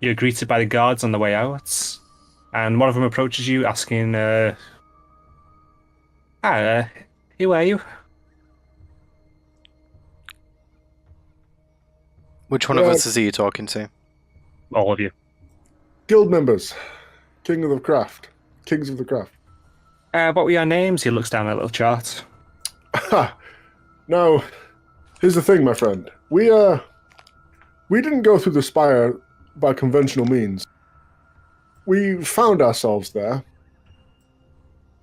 you're greeted by the guards on the way out, and one of them approaches you asking, "Hi, who are you?" Which one of us is he talking to? All of you. Guild members. Kings of the craft. What were your names? He looks down at a little chart. Now, here's the thing, my friend. We didn't go through the spire by conventional means. We found ourselves there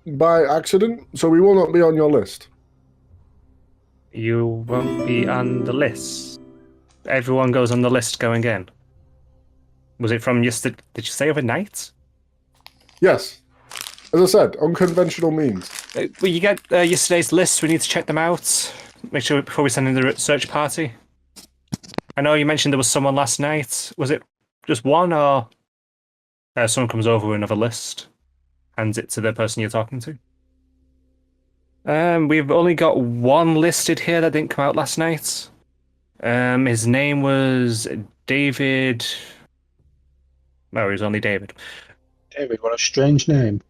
by accident, so we will not be on your list. You won't be on the list. Everyone goes on the list going in. Was it from yesterday? Did you say overnight? Yes. As I said, unconventional means. Well, you get yesterday's list. We need to check them out. Make sure before we send in the search party. I know you mentioned there was someone last night. Was it just one, or someone comes over with another list, hands it to the person you're talking to? We've only got one listed here that didn't come out last night. His name was David. No, he was only David. David, what a strange name.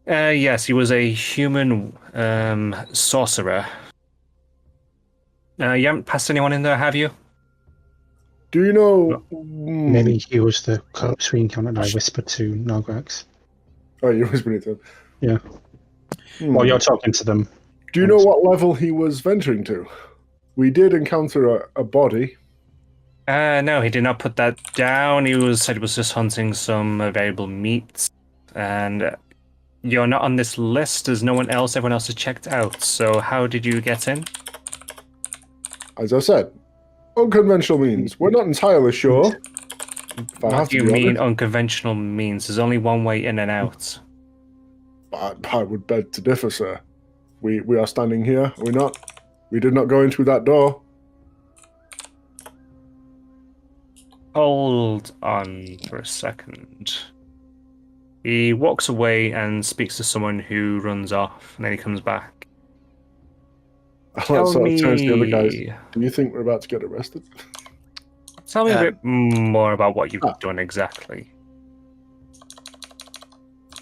Yes, he was a human sorcerer. You haven't passed anyone in there, have you? Do you know... Maybe he was the corpse reincarnate I whispered to Nargrax. Oh, you whispered it to him. Yeah. Well, you're talking to them. Do you know what level he was venturing to? We did encounter a body. No, he did not put that down. He said he was just hunting some available meat. And you're not on this list. There's no one else. Everyone else is checked out. So how did you get in? As I said, unconventional means. We're not entirely sure. What do you mean unconventional means? There's only one way in and out. I would beg to differ, sir. We are standing here, are we not? We did not go in through that door. Hold on for a second. He walks away and speaks to someone who runs off, and then he comes back. I'll sort of turn to the other guys. Do you think we're about to get arrested? Tell me a bit more about what you've done exactly.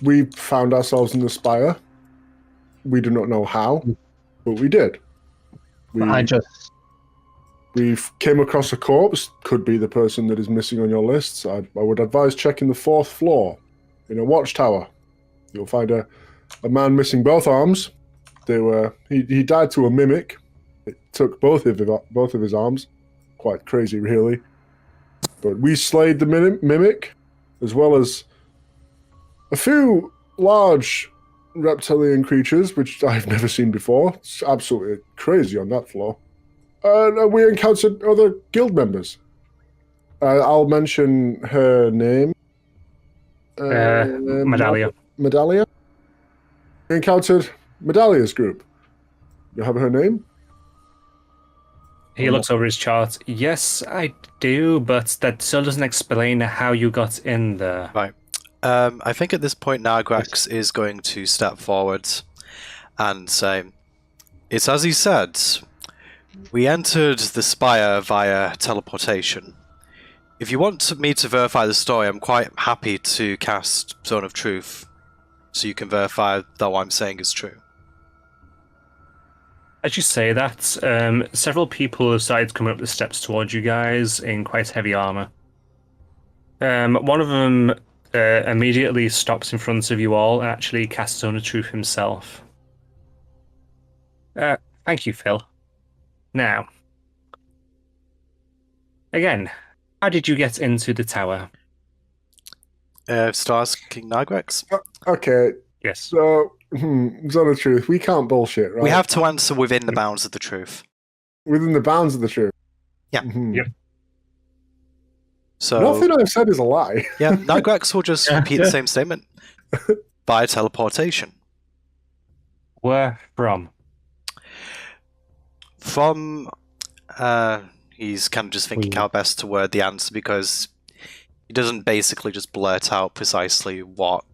We found ourselves in the spire. We do not know how, but we did. We came across a corpse. Could be the person that is missing on your lists. I would advise checking the 4th floor in a watchtower. You'll find a man missing both arms. He died to a mimic. It took both of his arms. Quite crazy, really. But we slayed the mimic, as well as a few large reptilian creatures, which I've never seen before. It's absolutely crazy on that floor. And we encountered other guild members. I'll mention her name. Medallia. Medallia? We encountered Medallia's group. You have her name? He looks over his chart. Yes, I do, but that still doesn't explain how you got in there. Right. I think at this point Nargrax is going to step forward and say, "It's as he said. We entered the spire via teleportation. If you want me to verify the story, I'm quite happy to cast Zone of Truth, so you can verify that what I'm saying is true." As you say that, several people have started coming up the steps towards you guys in quite heavy armor. One of them immediately stops in front of you all and actually casts Zone of Truth himself. Thank you, Phil. Now, again, how did you get into the tower? Start asking Nargrax. Okay. Yes. So, Zone of Truth, we can't bullshit, right? We have to answer within the bounds of the truth. Within the bounds of the truth. Yeah. Yep. So nothing I've said is a lie. yeah, Nargrax will just repeat the same statement by teleportation. Where from? From he's kind of just thinking how best to word the answer, because he doesn't basically just blurt out precisely what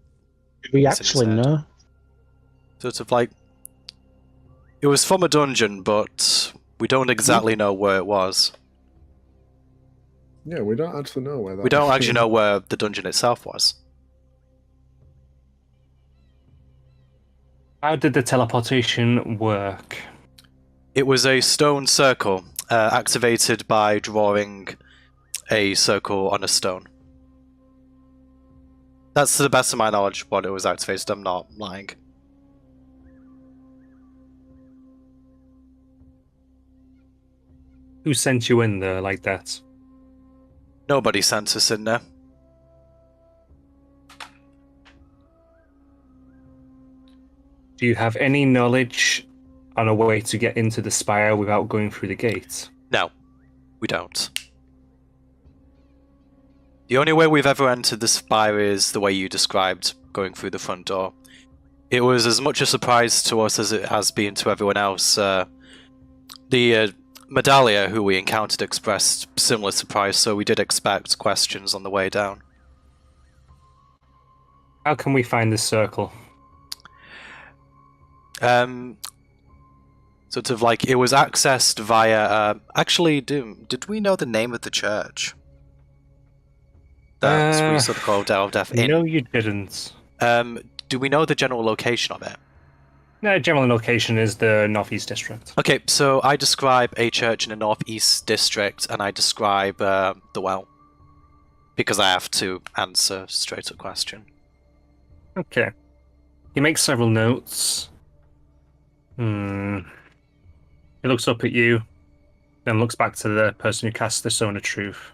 We actually know. sort of like, it was from a dungeon, but we don't exactly know where it was. Yeah, we don't actually know where that We don't actually know where the dungeon itself was. How did the teleportation work? It was a stone circle, activated by drawing a circle on a stone. That's to the best of my knowledge what it was activated. I'm not lying. Who sent you in there like that? Nobody sent us in there. Do you have any knowledge on a way to get into the spire without going through the gate? No, we don't. The only way we've ever entered the spire is the way you described, going through the front door. It was as much a surprise to us as it has been to everyone else. The Medallia, who we encountered, expressed similar surprise, so we did expect questions on the way down. How can we find this circle? Sort of like it was accessed via. Actually, did we know the name of the church? That we sort of called Delve in. No, you didn't. Do we know the general location of it? No, general location is the Northeast District. Okay, so I describe a church in the Northeast District, and I describe the well. Because I have to answer straight up question. Okay. He makes several notes. He looks up at you, then looks back to the person who casts the Stone of Truth.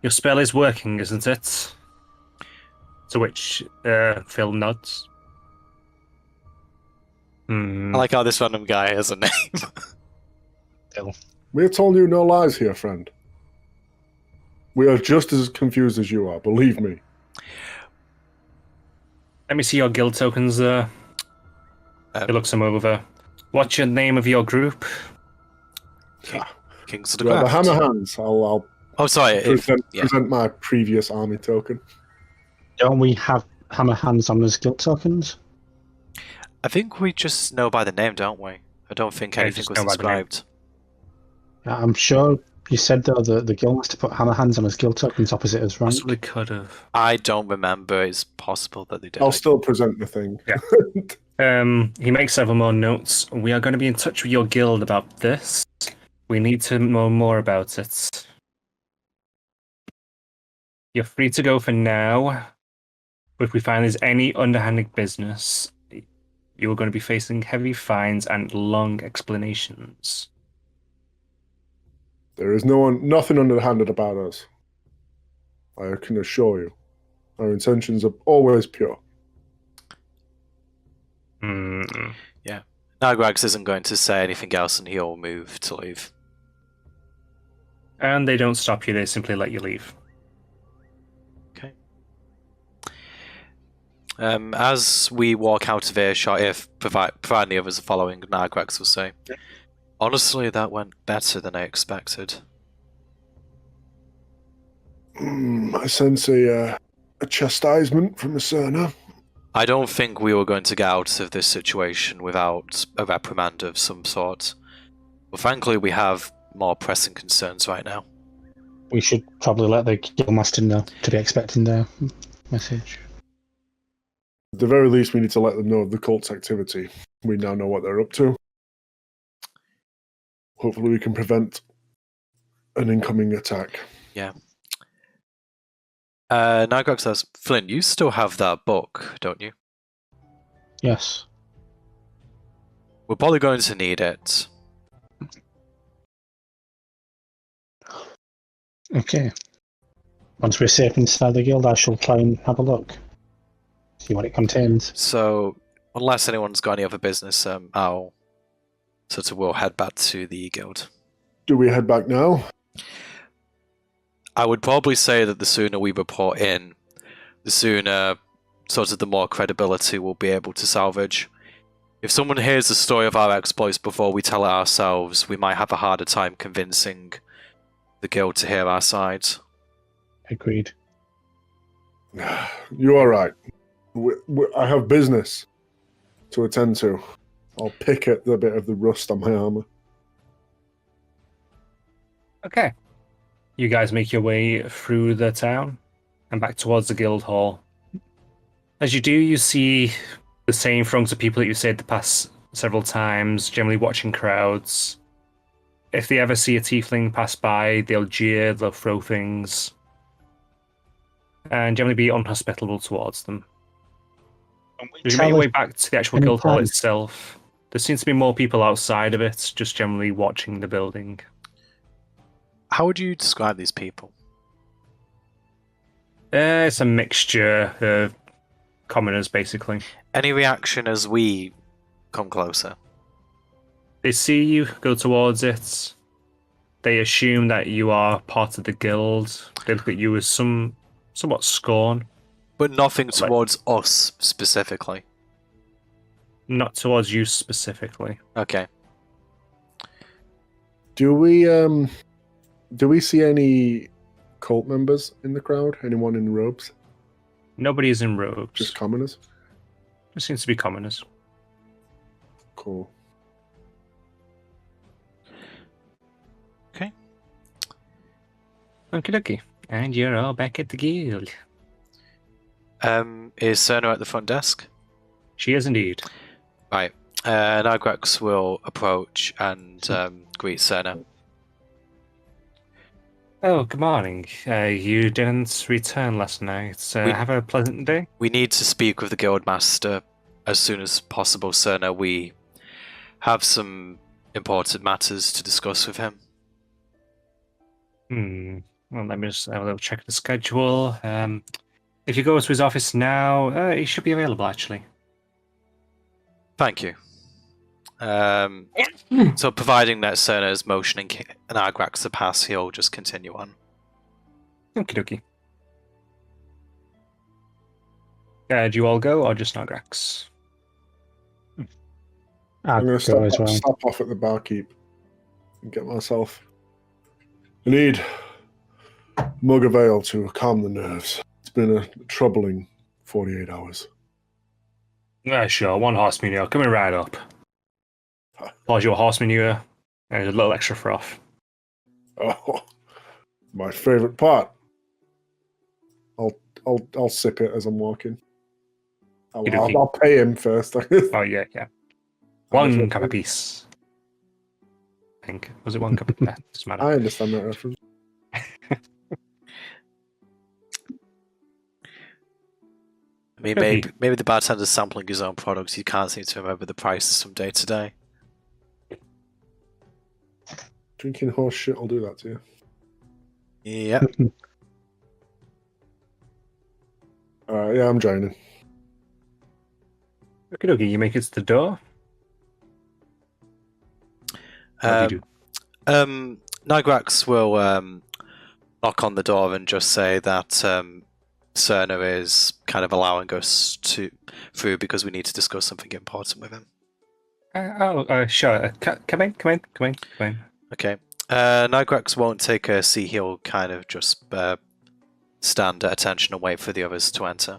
Your spell is working, isn't it? To which Phil nods. I like how this random guy has a name. Phil. We have told you no lies here, friend. We are just as confused as you are, believe me. Let me see your guild tokens there. He looks them over. What's your name of your group? Kings of the We are the Craft. Hammer Hands. I'll Oh, sorry. present my previous army token. Don't we have hammer hands on as guild tokens? I think we just know by the name, don't we? I don't think Yeah, anything just was know by the name. described. I'm sure you said though that the guild master put hammer hands on as guild tokens opposite his rank. Possibly could have. I don't remember. It's possible that they did. I'll still present the thing. Yeah. He makes several more notes. We are going to be in touch with your guild about this. We need to know more about it. You're free to go for now. But if we find there's any underhanded business, you are going to be facing heavy fines and long explanations. There is nothing underhanded about us. I can assure you. Our intentions are always pure. Yeah. Nagrax isn't going to say anything else, and he'll move to leave. And they don't stop you, they simply let you leave. Okay. As we walk out of earshot, if providing the others are following, Nagrax will say, honestly, that went better than I expected. I sense a chastisement from Acerna. I don't think we were going to get out of this situation without a reprimand of some sort. But frankly, we have more pressing concerns right now. We should probably let the guild master know to be expecting their message. At the very least, we need to let them know of the cult's activity. We now know what they're up to. Hopefully we can prevent an incoming attack. Yeah. Nagrax says, Flynn, you still have that book, don't you? Yes. We're probably going to need it. Okay. Once we're safe inside the guild, I shall try and have a look. See what it contains. So, unless anyone's got any other business, I'll we'll head back to the guild. Do we head back now? I would probably say that the sooner we report in, the sooner the more credibility we'll be able to salvage. If someone hears the story of our exploits before we tell it ourselves, we might have a harder time convincing the guild to hear our side. Agreed. You are right. I have business to attend to. I'll pick at the bit of the rust on my armor. Okay. You guys make your way through the town and back towards the guild hall. As you do, you see the same throngs of people that you said the past several times, generally watching crowds. If they ever see a tiefling pass by, they'll jeer, they'll throw things, and generally be unhospitable towards them. As you make your way back to the actual guild hall itself, there seems to be more people outside of it, just generally watching the building. How would you describe these people? It's a mixture of commoners, basically. Any reaction as we come closer? They see you go towards it. They assume that you are part of the guild. They look at you with somewhat scorn. But nothing towards us specifically. Not towards you specifically. Okay. Do we see any cult members in the crowd? Anyone in robes? Nobody is in robes. Just commoners? There seems to be commoners. Cool. Okay. Okie dokie. And you're all back at the guild. Is Cerna at the front desk? She is indeed. Right. Nagrax will approach and greet Cerna. Oh, good morning. You didn't return last night. Have a pleasant day. We need to speak with the Guildmaster as soon as possible, Cerna. We have some important matters to discuss with him. Well, let me just have a little check the schedule. If you go to his office now, he should be available, actually. Thank you. So providing that Cerna is motioning Nagrax to pass, he'll just continue on. Okie dokie. Do you all go, or just Nagrax? I'm going to go as well. stop off at the barkeep and get myself. I need a mug of ale to calm the nerves. It's been a troubling 48 hours. Yeah, sure. One horse manure. Coming right up. Pause your horse manure and a little extra froth. Oh, my favourite part. I'll sip it as I'm walking. I'll pay him first. Oh yeah. One cup apiece. I think. Was it one cup? Nah, doesn't matter. I understand that reference. I mean, maybe the bartender's sampling his own products. He can't seem to remember the prices from day to day. Drinking horse shit will do that to you. Yep. Alright, yeah, I'm joining. Okay, you make it to the door. What do you do? Nagrax will knock on the door and just say that Cerna is kind of allowing us through because we need to discuss something important with him. Sure. Come in. Okay. Nagrax won't take a seat. He'll kind of just stand at attention and wait for the others to enter.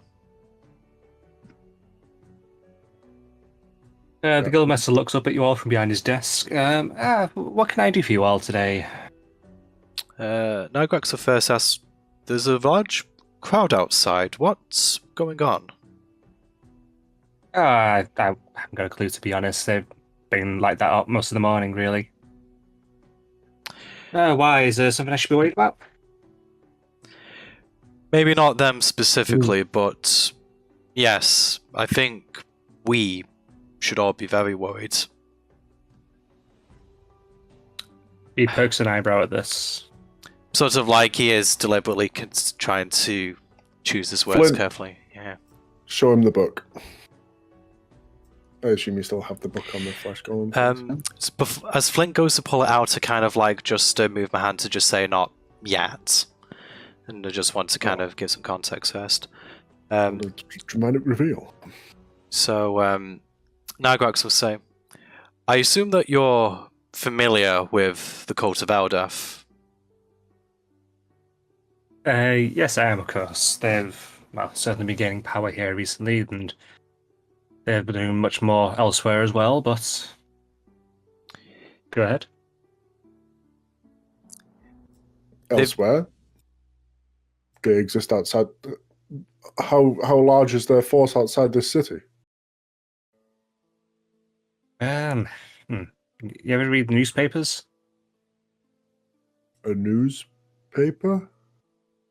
The guildmaster looks up at you all from behind his desk. What can I do for you all today? Nagrax will first ask, there's a large crowd outside. What's going on? I haven't got a clue, to be honest. They've been like that up most of the morning, really. Why? Is there something I should be worried about? Maybe not them specifically, but yes, I think we should all be very worried. He pokes an eyebrow at this. Sort of like he is deliberately trying to choose his words Flint. carefully. Yeah. Show him the book. I assume you still have the book on the flash golem. As Flint goes to pull it out, to kind of like just move my hand to just say not yet, and I just want to kind of give some context first. Dramatic reveal. So Nagrax will say, I assume that you're familiar with the cult of Eldath. Yes, I am, of course. They've certainly been gaining power here recently, and they've been doing much more elsewhere as well, but go ahead. elsewhere. They exist outside. How large is their force outside this city? You ever read newspapers? A newspaper?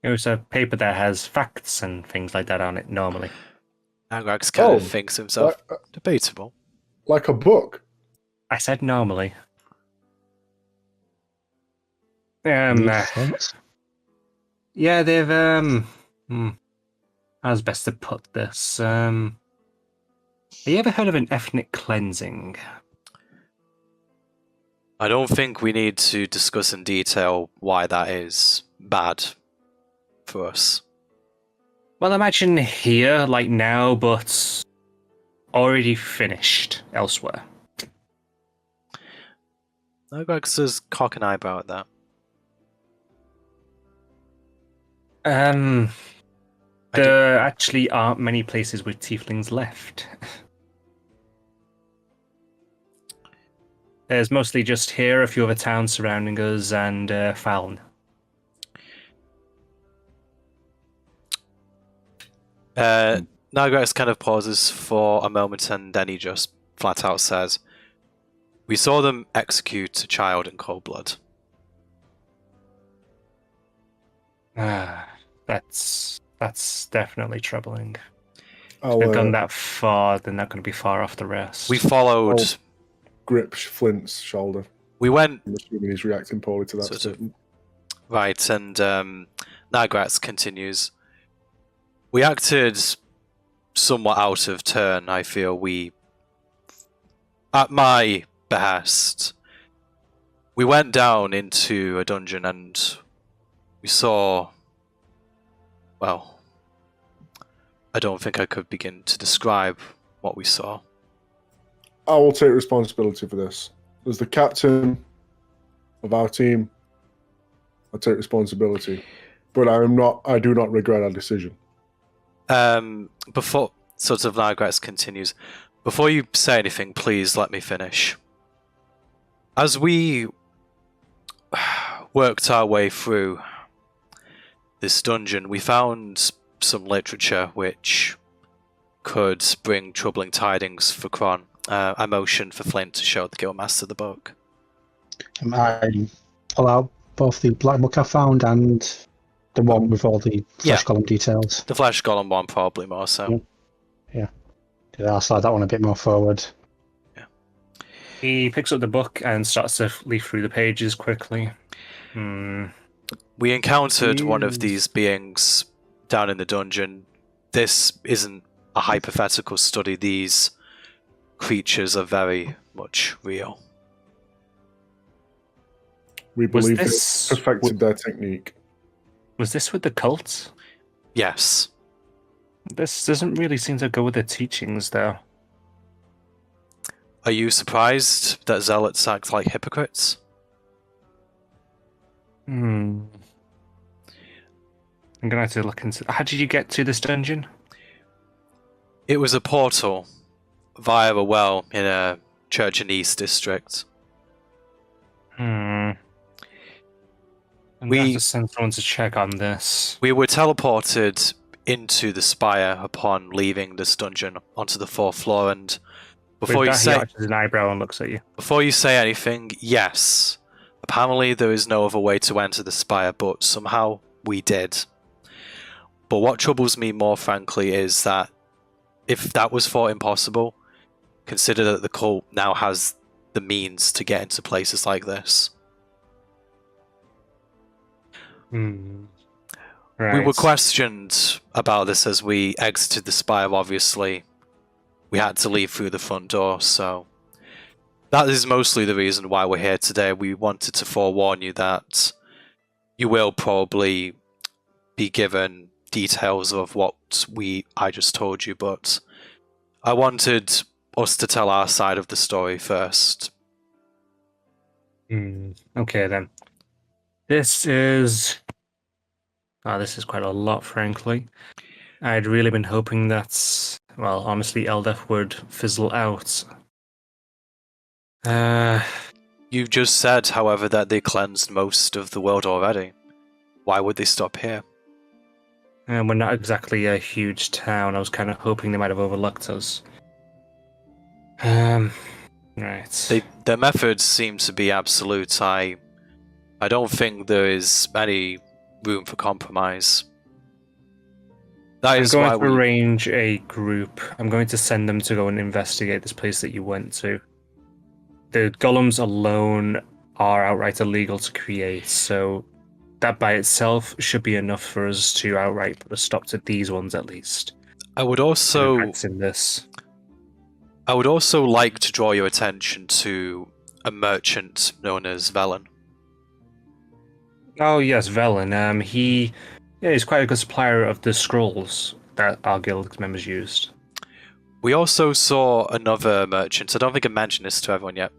It was a paper that has facts and things like that on it normally. Nagrax kind Oh, of thinks himself debatable. Like a book? I said normally. Makes sense. Yeah, they've how's best to put this? Have you ever heard of an ethnic cleansing? I don't think we need to discuss in detail why that is bad for us. Well, imagine here, like now, but already finished elsewhere. Nagrax says cock an eyebrow at that. There actually aren't many places with tieflings left. There's mostly just here, a few other towns surrounding us, and Faln. Nagrax kind of pauses for a moment and then he just flat out says, "We saw them execute a child in cold blood." That's definitely troubling. I'll They've gone that far, they're not going to be far off the rest. We followed. grip Flint's shoulder. We went I'm assuming he's reacting poorly to that Sort of. statement. right, and Nagrax continues. We acted somewhat out of turn. I feel we, at my behest, we went down into a dungeon and we saw. Well, I don't think I could begin to describe what we saw. I will take responsibility for this. As the captain of our team, I take responsibility. But I do not regret our decision. Before sort of Nagrax continues, before you say anything, please let me finish. As we worked our way through this dungeon, we found some literature which could bring troubling tidings for Kron. I motioned for Flint to show the Guildmaster the book. I pull out both the black book I found and the one with all the flesh column details. The Flesh Golem one, probably more so. Yeah, I'll slide that one a bit more forward. He picks up the book and starts to leaf through the pages quickly. We encountered one of these beings down in the dungeon. This isn't a hypothetical study. These creatures are very much real. We Was believe they this- perfected their technique. Was this with the cult? Yes. This doesn't really seem to go with the teachings, though. Are you surprised that zealots act like hypocrites? I'm gonna have to look into. How did you get to this dungeon? It was a portal via a well in a church in East District. I'm We- gonna have to send someone to check on this. We were teleported into the spire upon leaving this dungeon onto the 4th floor, and With before you that, he say arches an eyebrow and looks at you. anything, yes. Apparently there is no other way to enter the spire, but somehow we did. But what troubles me more frankly is that if that was thought impossible, consider that the cult now has the means to get into places like this. Right. We were questioned about this as we exited the spire, obviously. We had to leave through the front door, so that is mostly the reason why we're here today. We wanted to forewarn you that you will probably be given details of what I just told you, but I wanted us to tell our side of the story first. Okay then. This is quite a lot, frankly. I'd really been hoping that, well, honestly, Eldef would fizzle out. You just said, however, that they cleansed most of the world already. Why would they stop here? And we're not exactly a huge town. I was kind of hoping they might have overlooked us. Right. Their methods seem to be absolute. I don't think there is any room for compromise. That I'm is going why to arrange a group. I'm going to send them to go and investigate this place that you went to. The golems alone are outright illegal to create, so that by itself should be enough for us to outright put a stop to these ones at least. I would also In this. I would also like to draw your attention to a merchant known as Velen. Oh yes, Velen. He's quite a good supplier of the scrolls that our guild members used. We also saw another merchant. I don't think I mentioned this to everyone yet.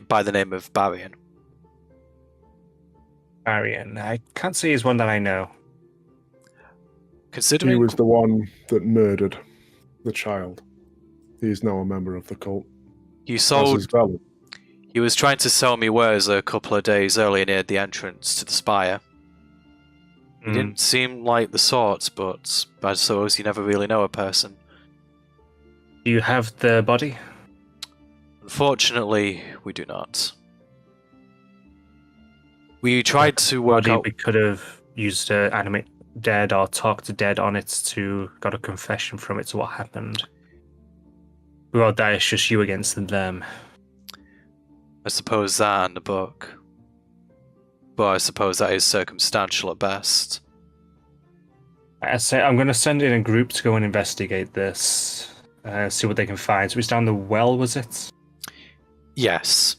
By the name of Barian. Arian. I can't say he's one that I know. Considering He was the one that murdered the child. He is now a member of the cult. he As sold, is Velen. he was trying to sell me wares a couple of days earlier near the entrance to the spire. He didn't seem like the sort, but I suppose you never really know a person. Do you have the body? Unfortunately, we do not. We tried to work Body out. we could have used to animate dead or talk to dead on it to got a confession from it to what happened. Well, that is just you against them. I suppose that and the book. But I suppose that is circumstantial at best. I say I'm going to send in a group to go and investigate this, see what they can find. So it's down the well, was it? Yes.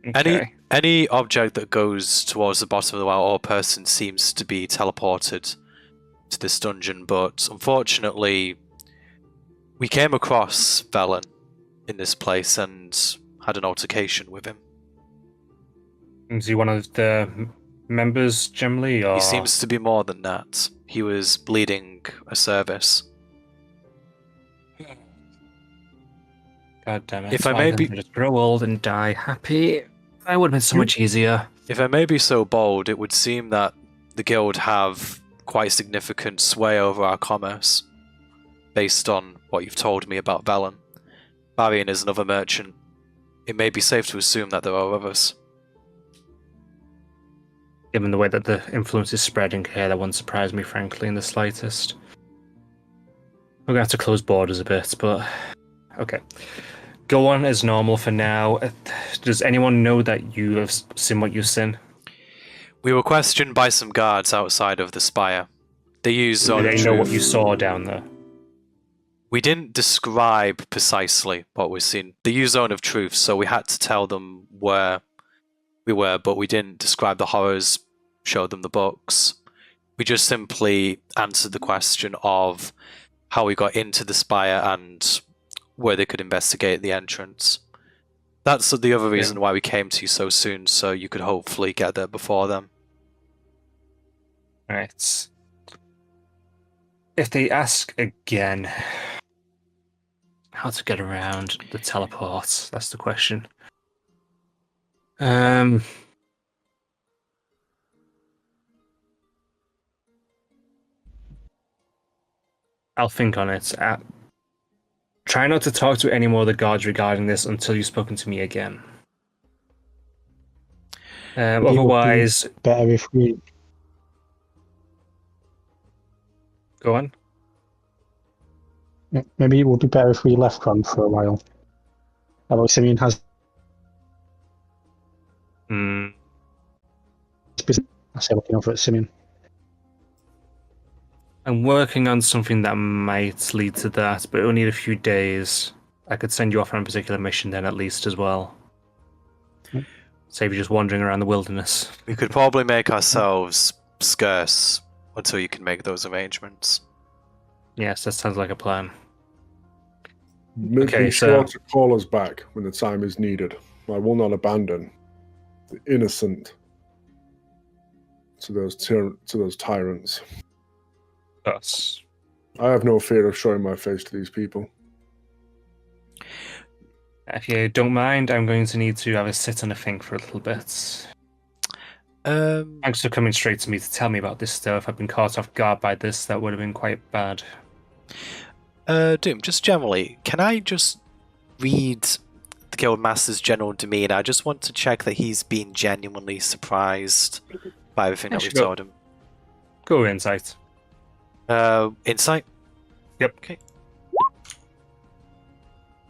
Okay. Any object that goes towards the bottom of the well or person seems to be teleported to this dungeon, but unfortunately, we came across Velen in this place and had an altercation with him. Is he one of the members generally, or He seems to be more than that. He was bleeding a service. God damn it! If I Why may didn't be- they just grow old and die happy? That would have been so much easier. If I may be so bold, it would seem that the guild have quite significant sway over our commerce, based on what you've told me about Velen. Barian is another merchant. It may be safe to assume that there are others. Given the way that the influence is spreading here, that wouldn't surprise me, frankly, in the slightest. We're gonna have to close borders a bit, but okay. Go on as normal for now. Does anyone know that you have seen what you've seen? We were questioned by some guards outside of the spire. They used Do Zone they of know what Truth. you saw down there? We didn't describe precisely what we've seen. They used Zone of Truth, so we had to tell them where we were, but we didn't describe the horrors, show them the books. We just simply answered the question of how we got into the spire and where they could investigate the entrance. That's the other reason why we came to you so soon, so you could hopefully get there before them. Right. If they ask again, how to get around the teleport? That's the question. I'll think on it. Try not to talk to any more of the guards regarding this until you've spoken to me again. Otherwise, Better if we go on. maybe it would be better if we left Ron for a while. Although Simeon has Hmm. I say looking over at Simeon. I'm working on something that might lead to that, but it'll need a few days. I could send you off on a particular mission then at least as well. Save you just wandering around the wilderness. We could probably make ourselves scarce until you can make those arrangements. Yes, that sounds like a plan. Be sure to call us back when the time is needed. I will not abandon the innocent to those tyrants. Us. I have no fear of showing my face to these people. If you don't mind, I'm going to need to have a sit and a think for a little bit. Thanks for coming straight to me to tell me about this stuff. I've been caught off guard by this. That would have been quite bad. Doom, just generally, can I just read the Guildmaster's general demeanor? I just want to check that he's been genuinely surprised by everything that we've sure. told him. Go insight. Insight? Yep. Okay.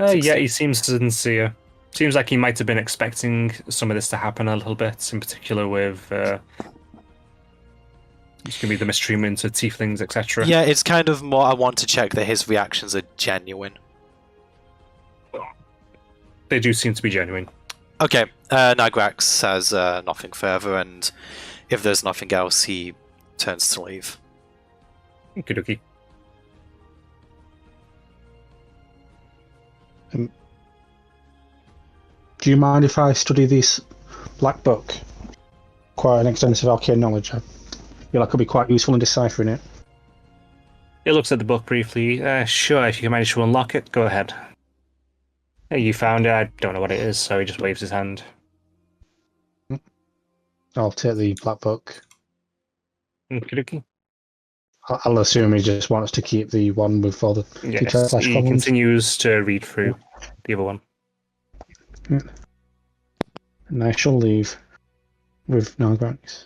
Yeah, he seems sincere. Seems like he might have been expecting some of this to happen a little bit, in particular with it's gonna be the mistreatment of tieflings, etc. Yeah, it's kind of more I want to check that his reactions are genuine. They do seem to be genuine. Okay, Nagrax says nothing further, and if there's nothing else, he turns to leave. Okie dokie. Do you mind if I study this black book? Quite an extensive arcane knowledge. I feel like could be quite useful in deciphering it. He looks at the book briefly. Sure, if you can manage to unlock it, go ahead. Hey, you found it. I don't know what it is, so he just waves his hand. I'll take the black book. Okie dokie. I'll assume he just wants to keep the one with all the detailed Yes, flash he columns. continues to read through the other one. And I shall leave with Nagrax.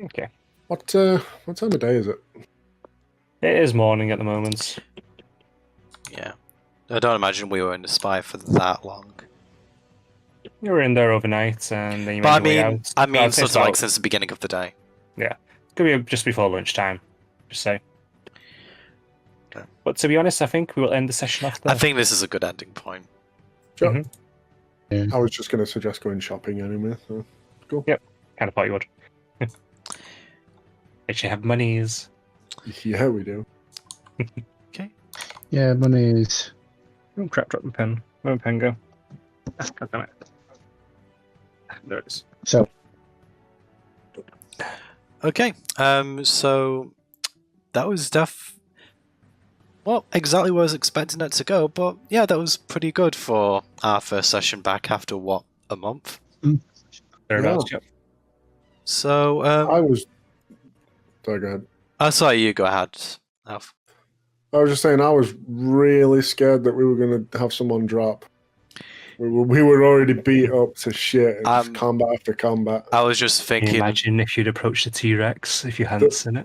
Okay. What time of day is it? It is morning at the moment. Yeah. I don't imagine we were in the spy for that long. You were in there overnight, and then you But made your way out. I mean, Well, sort it's of like about- since the beginning of the day. Could be just before lunchtime. Just say. Okay. But to be honest, I think we will end the session off there. I think this is a good ending point. Sure. Mhm. Yeah. I was just going to suggest going shopping anyway. So. Cool. Yep. Kind of thought you would. Actually have monies. Yeah, we do. Yeah, money is. Oh crap, drop my pen. Where'd my pen go? God damn it. There it is. So, Okay, so that was well, exactly where I was expecting it to go, but yeah, that was pretty good for our first session back after, what, a month? Thereabouts, yep. So, I was. Sorry, go ahead. sorry, you go ahead, Alf. I was just saying, I was really scared that we were going to have someone drop. We were already beat up to shit. It's just combat after combat. I was just Can you thinking, imagine if you'd approached the T-Rex if you hadn't seen it?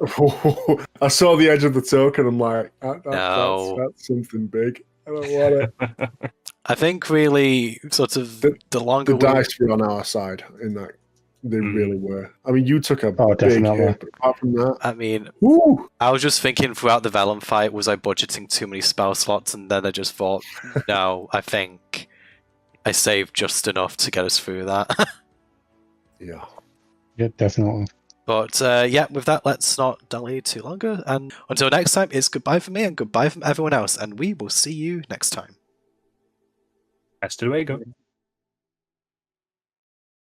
I saw the edge of the token. I'm like, No. that's something big. I don't want it. I think really sort of the longer The we... dice were on our side in that. They really were. I mean, you took a Oh, big definitely. hit, but apart from that, I mean, woo! I was just thinking throughout the Vellum fight, was I budgeting too many spell slots? And then I just thought, no, I think I saved just enough to get us through that. Yeah. yeah, definitely. But yeah, with that, let's not delay too longer. And until next time, it's goodbye from me and goodbye from everyone else. And we will see you next time. That's the way to go.